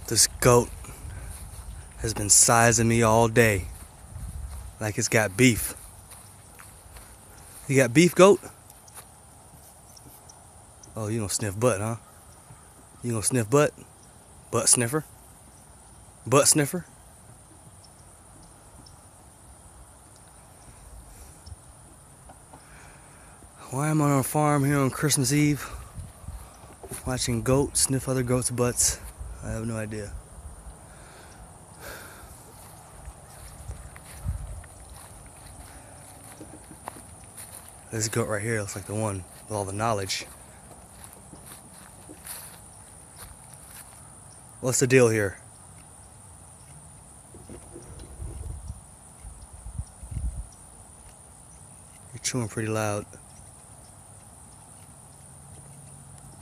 This goat has been sizing me all day like it's got beef. You got beef, goat? Oh, you gonna sniff butt, huh? You gonna sniff butt? Butt sniffer? Butt sniffer? Why am I on a farm here on Christmas Eve watching goats sniff other goats' butts? I have no idea. This goat right here looks like the one with all the knowledge. What's the deal here? You're chewing pretty loud.